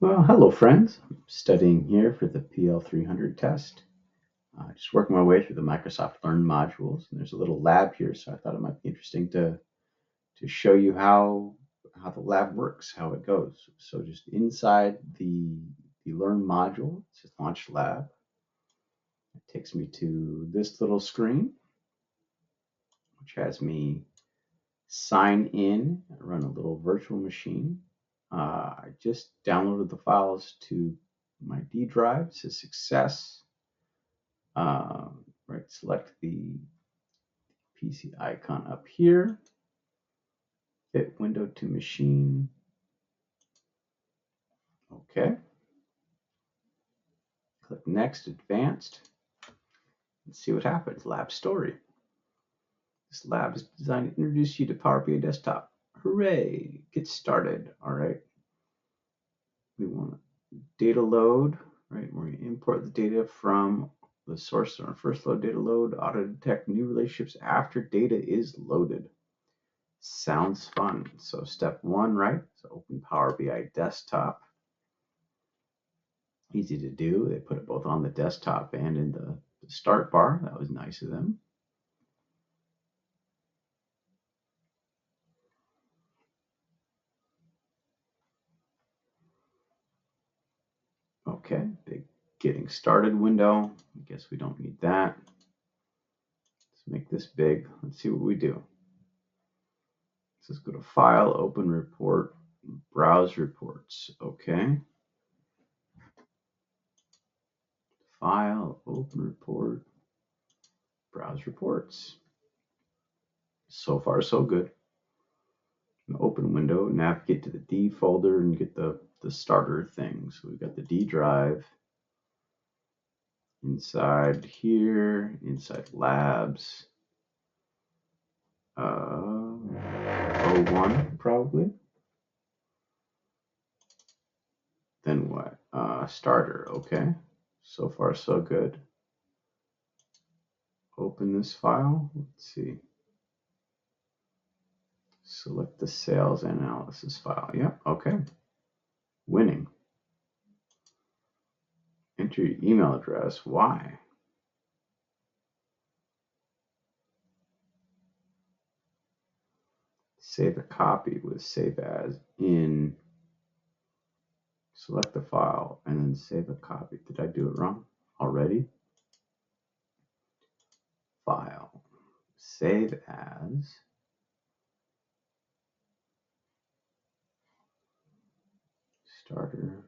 Well, hello friends. I'm studying here for the PL300 test. Just working my way through the Microsoft Learn modules, and there's a little lab here, so I thought it might be interesting to show you how the lab works, how it goes. So just inside the Learn module, it says Launch Lab. It takes me to this little screen, which has me sign in. I run a little virtual machine. I just downloaded the files to my D drive. It says success. Right, select the PC icon up here. Fit window to machine. Okay. Click next, advanced. Let's see what happens. Lab story. This lab is designed to introduce you to Power BI Desktop. Hooray! Get started. All right. We want data load, right? We're going to import the data from the source on our first load data load, auto detect new relationships after data is loaded. Sounds fun. So step one, right? So open Power BI Desktop. Easy to do. They put it both on the desktop and in the start bar. That was nice of them. Okay, big getting started window. I guess we don't need that. Let's make this big. Let's see what we do. Let's go to File, Open Report, Browse Reports. Okay. File, Open Report, Browse Reports. So far, so good. Open window, navigate to the D folder and get the starter thing. So we've got the D drive. Inside here, inside labs, 01 probably. Then what? Starter, okay. So far so good. Open this file, let's see. Select the sales analysis file, yep, okay. Winning. Enter your email address, why? Save a copy with save as in. Select the file and then save a copy. Did I do it wrong already? File, save as, starter,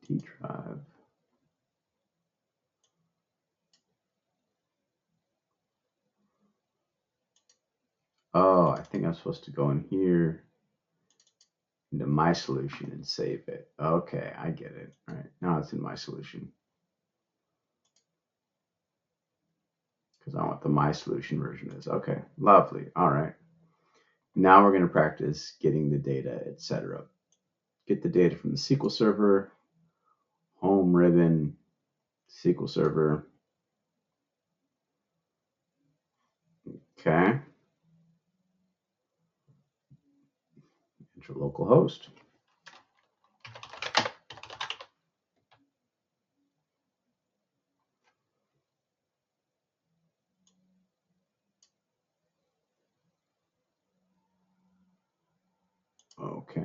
D drive. Oh, I think I'm supposed to go in here into my solution and save it. Okay, I get it. All right, now it's in my solution. Because I want the my solution version is. Okay, lovely. All right. Now we're going to practice getting the data, etc. Get the data from the SQL Server, home ribbon, SQL Server. Okay. Enter localhost. Okay.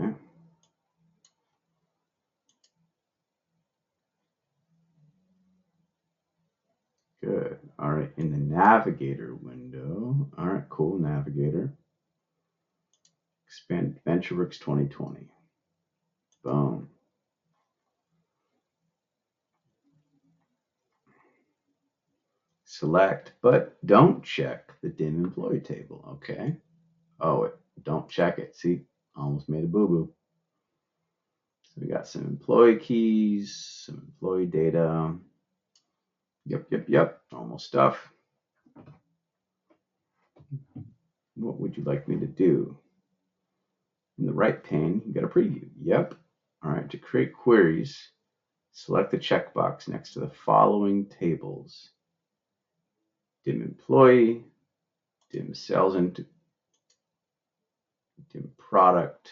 Good. All right. In the navigator window. All right. Cool. Navigator. Expand VentureWorks 2020. Boom. Select, but don't check the dim employee table. Okay. Oh, don't check it. See, almost made a boo-boo. So we got some employee keys, some employee data. Yep. Normal stuff. What would you like me to do? In the right pane, you got a preview. Yep. All right, to create queries, select the checkbox next to the following tables. Dim employee, dim sales into dim product,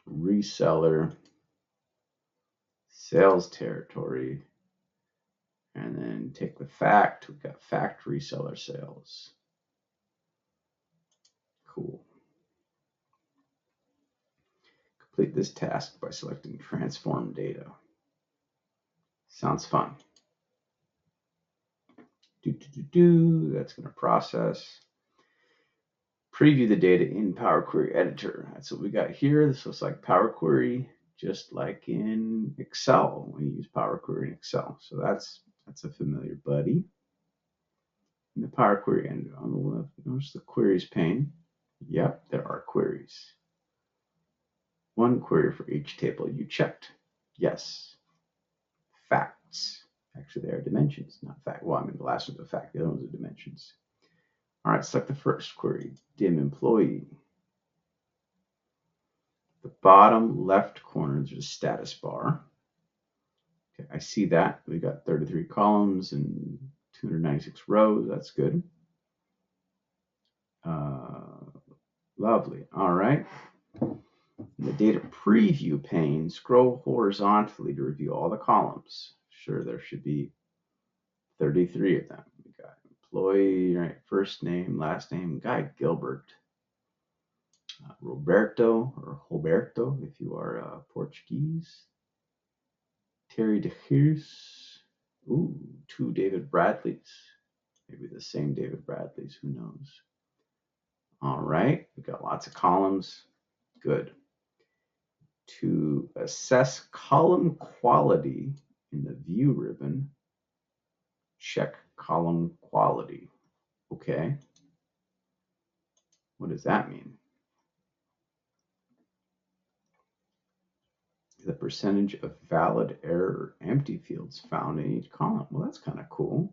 reseller, sales territory, and then take the fact. We've got fact reseller sales. Cool. Complete this task by selecting transform data. Sounds fun. That's going to process. Preview the data in Power Query Editor. That's what we got here. This looks like Power Query, just like in Excel when you use Power Query in Excel. So that's a familiar buddy. In the Power Query Editor on the left, notice the queries pane. Yep, there are queries. One query for each table you checked. Yes. Facts. Actually, they are dimensions, not fact. Well, I mean, the last one's a fact. The other one's are dimensions. All right, select the first query, dim employee. The bottom left corner, there's a status bar. Okay, I see that. We got 33 columns and 296 rows. That's good. Lovely. All right. In the data preview pane, scroll horizontally to review all the columns. Sure, there should be 33 of them. We got employee, right? First name, last name, Guy Gilbert. Roberto or Roberto, if you are Portuguese. Terry DeHeers. Ooh, 2 David Bradleys. Maybe the same David Bradleys, who knows? All right, we've got lots of columns. Good. To assess column quality in the view ribbon, check column quality. Okay. What does that mean? The percentage of valid error or empty fields found in each column. Well, that's kind of cool.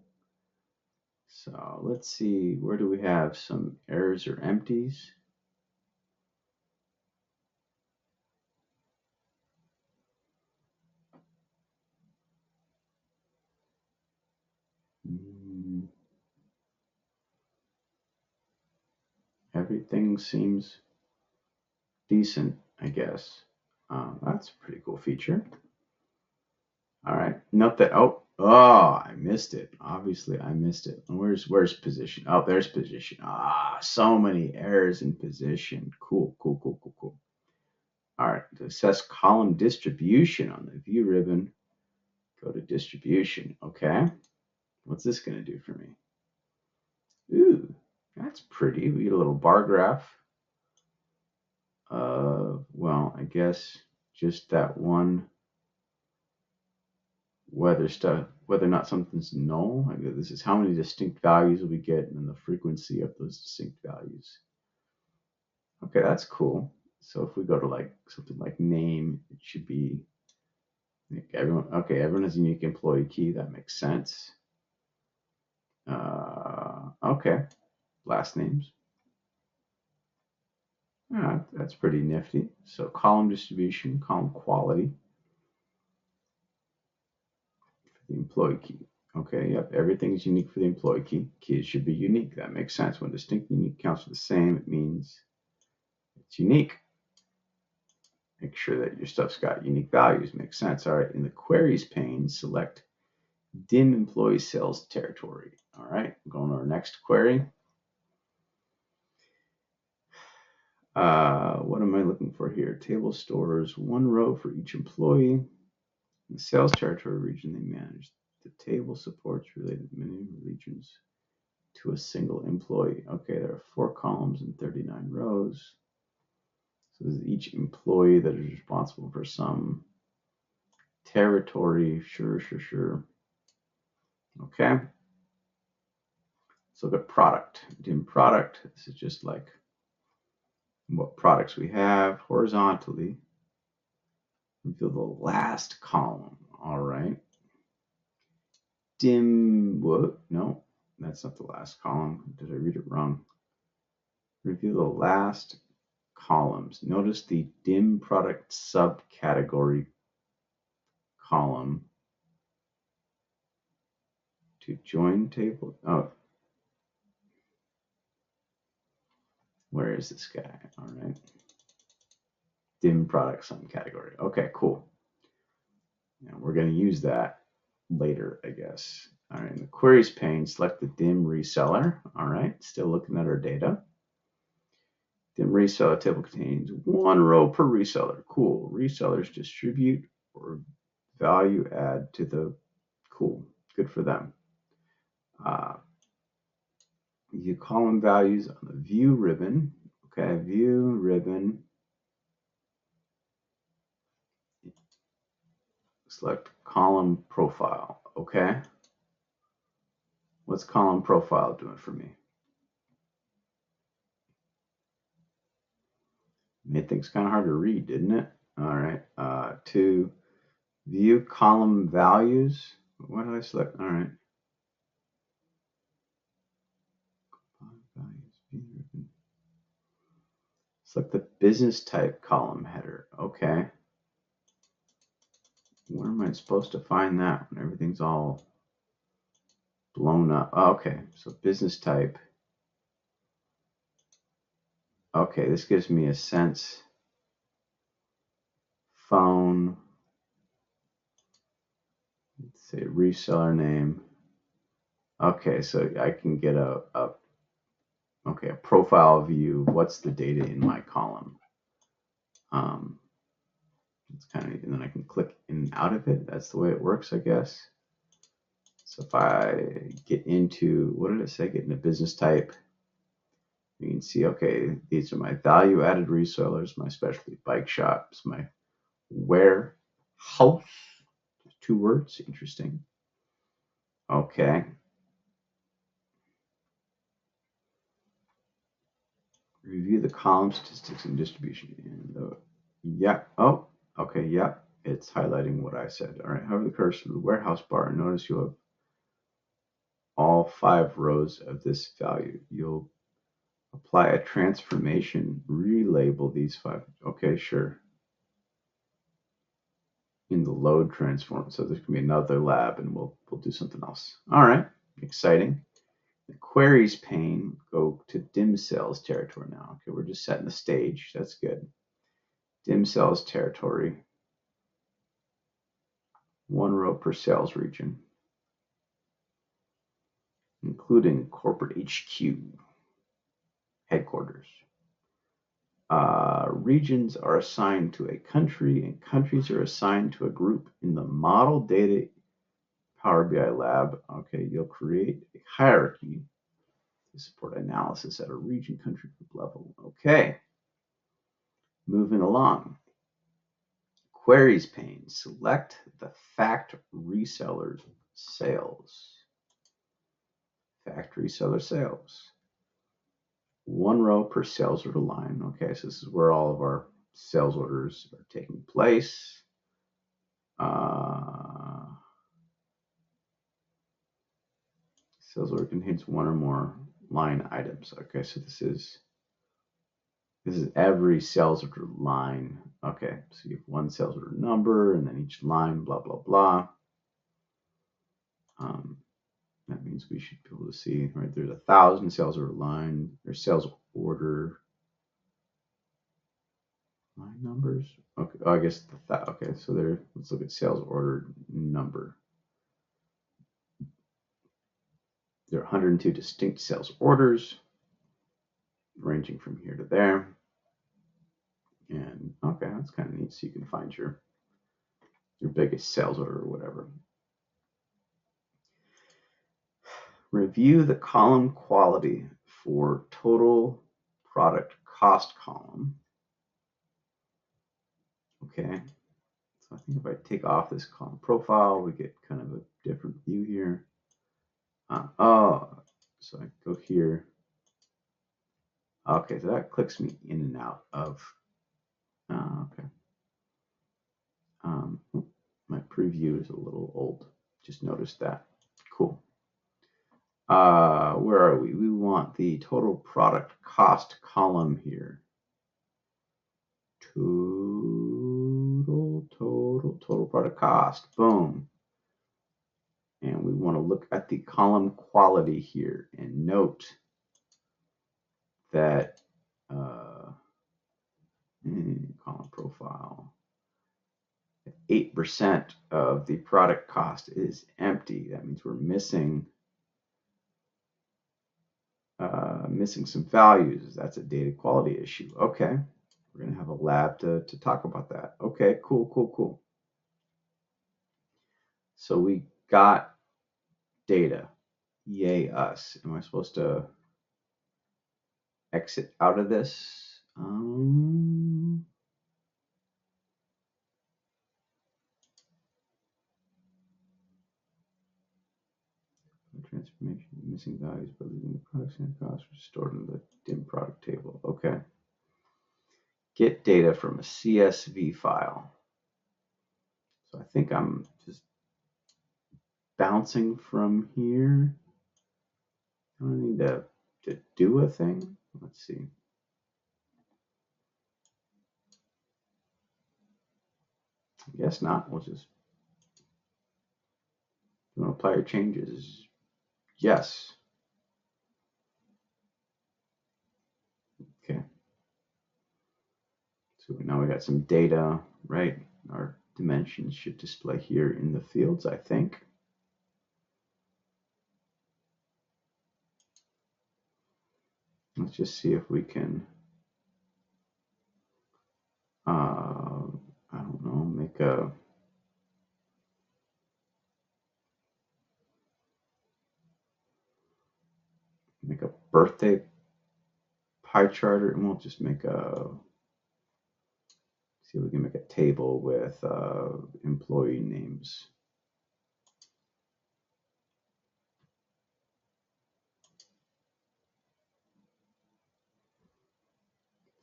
So let's see, where do we have some errors or empties? Everything seems decent, I guess. That's a pretty cool feature. All right, note that, oh, I missed it. Obviously, I missed it. Where's position? Oh, there's position. So many errors in position. Cool. All right, to assess column distribution on the view ribbon, go to distribution. Okay, what's this going to do for me? Ooh, that's pretty. We get a little bar graph. Well, I guess just that one whether or not something's null. This is how many distinct values we get and then the frequency of those distinct values. Okay, that's cool. So if we go to like something like name, it should be like everyone has a unique employee key. That makes sense. Okay, last names. That's pretty nifty. So column distribution, column quality. The employee key. Okay, yep, everything's unique for the employee key. Keys should be unique. That makes sense. When distinct and unique counts are the same, it means it's unique. Make sure that your stuff's got unique values. Makes sense. All right, in the queries pane, select dim employee sales territory. All right, going to our next query. What am I looking for here? Table stores 1 row for each employee. In the sales territory region, they manage. The table supports related many regions to a single employee. Okay, there are 4 columns and 39 rows. So this is each employee that is responsible for some territory. Sure. Okay. So the product, dim product. This is just like what products we have horizontally. Reveal the last column. All right. Dim, what? No, that's not the last column. Did I read it wrong? Review the last columns. Notice the dim product subcategory column to join table. Oh, Where is this guy? All right. Dim product sum category. Okay, cool. And we're going to use that later, I guess. All right, in the queries pane, select the dim reseller. All right, still looking at our data. Dim reseller table contains one row per reseller. Cool. Resellers distribute or value add to the, cool, good for them. You column values on the view ribbon. Okay, view ribbon. Select column profile. Okay. What's column profile doing for me? Made things kind of hard to read, didn't it? All right. To view column values. What did I select? All right. Select the business type column header. Okay. Where am I supposed to find that when everything's all blown up? Oh, okay. So business type. Okay, this gives me a sense. Phone. Let's say reseller name. Okay, so I can get a profile view. What's the data in my column? It's kind of neat. And then I can click in and out of it. That's the way it works, I guess. So if I get into, what did it say? Get into business type. You can see, okay, these are my value added resellers, my specialty bike shops, my warehouse. 2 words, interesting. Okay. Review the column statistics and distribution. Yeah. Oh, okay. Yeah. It's highlighting what I said. All right. Hover the cursor to the warehouse bar and notice you'll have all 5 rows of this value. You'll apply a transformation, relabel these 5. Okay, sure. In the load transform. So there's gonna be another lab and we'll do something else. All right. Exciting. The queries pane, go to dim cells territory now. Okay, we're just setting the stage. That's good. Dim cells territory. 1 row per sales region, including corporate HQ, headquarters. Regions are assigned to a country and countries are assigned to a group. In the model data Power BI lab, okay, you'll create a hierarchy to support analysis at a region country group level. Okay, moving along. Queries pane, select the fact reseller sales. Fact reseller sales. 1 row per sales order line. Okay, so this is where all of our sales orders are taking place. Sales order contains 1 or more line items. Okay, so this is every sales order line. Okay, so you have 1 sales order number and then each line, blah, blah, blah. That means we should be able to see, right, there's 1,000 sales order line, or sales order line numbers. Okay, I guess okay, so there, let's look at sales order number. There are 102 distinct sales orders ranging from here to there. And okay, that's kind of neat. So you can find your biggest sales order or whatever. Review the column quality for total product cost column. Okay, so I think if I take off this column profile, we get kind of a different view here. So I go here. Okay, so that clicks me in and out of. Okay. My preview is a little old. Just noticed that. Cool. Where are we? We want the total product cost column here. Total product cost. Boom. And we want to look at the column quality here and note that column profile. 8% of the product cost is empty. That means we're missing some values. That's a data quality issue. Okay, we're going to have a lab to talk about that. Okay, cool. So we got data. Yay us. Am I supposed to exit out of this? Transformation, missing values by leaving the products and costs stored in the dim product table. Okay. Get data from a CSV file. So I think I'm just bouncing from here. I don't need to do a thing. Let's see. I guess not. We'll just, you want to apply your changes? Yes. Okay. So now we got some data, right? Our dimensions should display here in the fields, I think. Let's just see if we can, I don't know, make a birthday pie chart, and we'll just make a, see if we can make a table with employee names.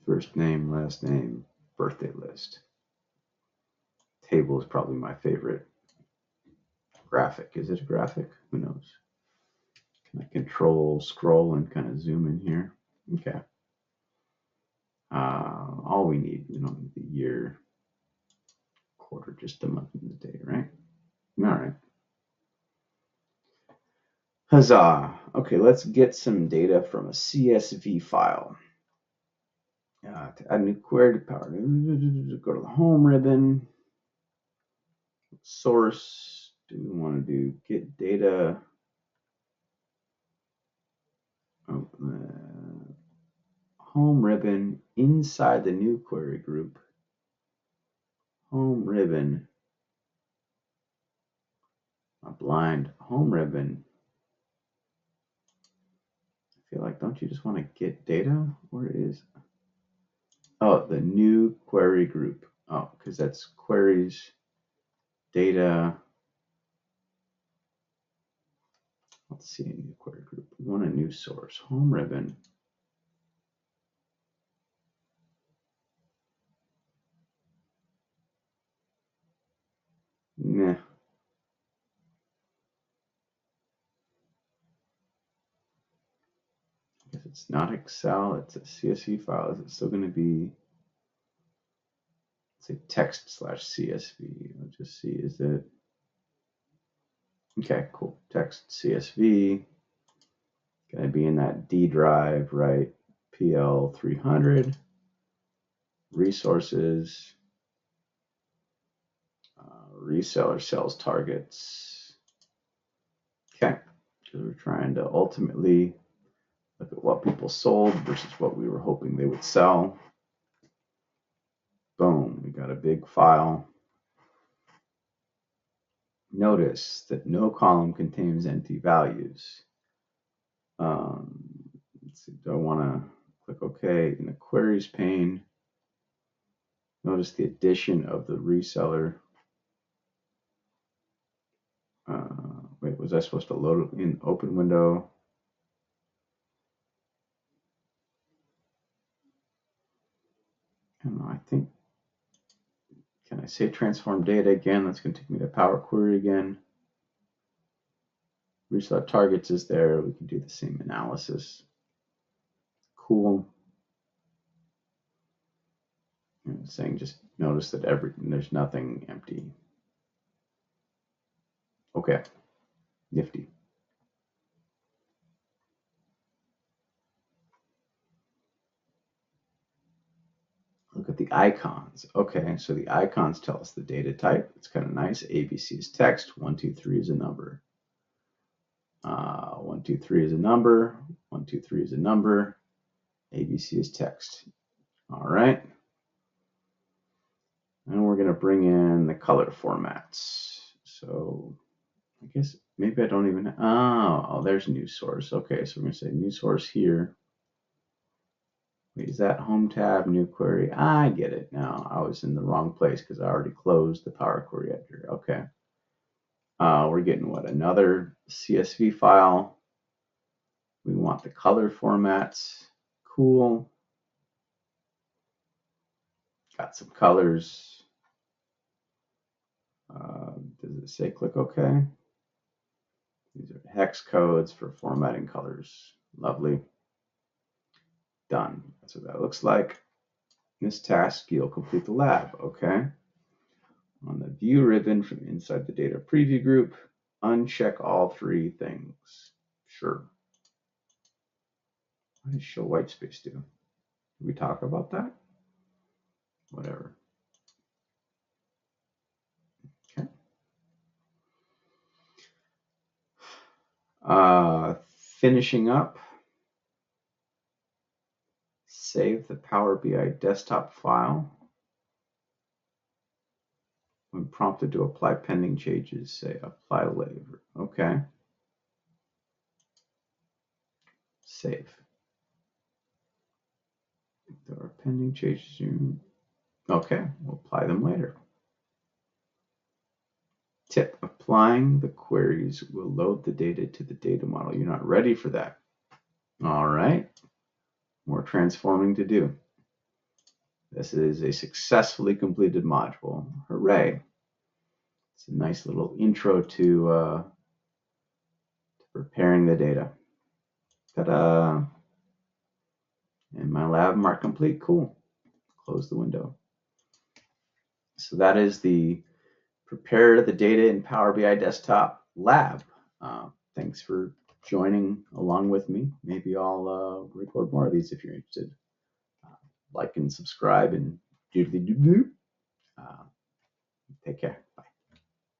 First name, last name, birthday list. Table is probably my favorite graphic. Is it a graphic? Who knows? Can I control scroll and kind of zoom in here? Okay. All we need the year, quarter, just the month and the day, right? All right. Huzzah. Okay, let's get some data from a CSV file. To add a new query to power, go to the home ribbon. Source, do we want to do get data? Home ribbon inside the new query group. Home ribbon. I'm blind. Home ribbon. I feel like, don't you just want to get data? Where is? Oh, the new query group. Oh, because that's queries, data. Let's see, a new query group. We want a new source. Home ribbon. Nah. I guess it's not Excel. It's a CSV file. Is it still going to be? Say text/CSV. Let's just see, is it? Okay, cool. Text CSV. Gonna be in that D drive, right? PL300. Resources. Reseller sales targets. Okay, because we're trying to ultimately look at what people sold versus what we were hoping they would sell. Boom, we got a big file. Notice that no column contains empty values. Let's see, do I want to click OK in the queries pane? Notice the addition of the reseller. Wait, was I supposed to load it in open window? I don't know, I think, can I say transform data again? That's going to take me to Power Query again. Reseller targets is there. We can do the same analysis. Cool. And saying just notice that there's nothing empty. Okay, nifty. look at the icons. Okay, so the icons tell us the data type. It's kind of nice. ABC is text. 1, 2, 3 is a number. 1, 2, 3 is a number. 1, 2, 3 is a number. ABC is text. All right. And we're going to bring in the color formats. So I guess maybe I don't even. Oh, there's new source. Okay, so we're going to say new source here. Wait, is that home tab, new query? I get it now. I was in the wrong place because I already closed the Power Query editor. Okay. We're getting what? Another CSV file. We want the color formats. Cool. Got some colors. Does it say click OK? These are hex codes for formatting colors. Lovely. Done. That's what that looks like. This task, you'll complete the lab. Okay. On the view ribbon from inside the data preview group, uncheck all 3 things. Sure. What does show white space do? Did we talk about that? Whatever. Okay. Finishing up. Save the Power BI desktop file. When prompted to apply pending changes, say apply later. Okay. Save. If there are pending changes, okay, we'll apply them later. Tip, applying the queries will load the data to the data model. You're not ready for that. All right, more transforming to do. This is a successfully completed module. Hooray. It's a nice little intro to preparing the data. Ta-da! And my lab marked complete. Cool. Close the window. So that is the Prepare the Data in Power BI Desktop lab. Thanks for joining along with me. Maybe I'll record more of these if you're interested. Like and subscribe and doodly doo doo. Take care.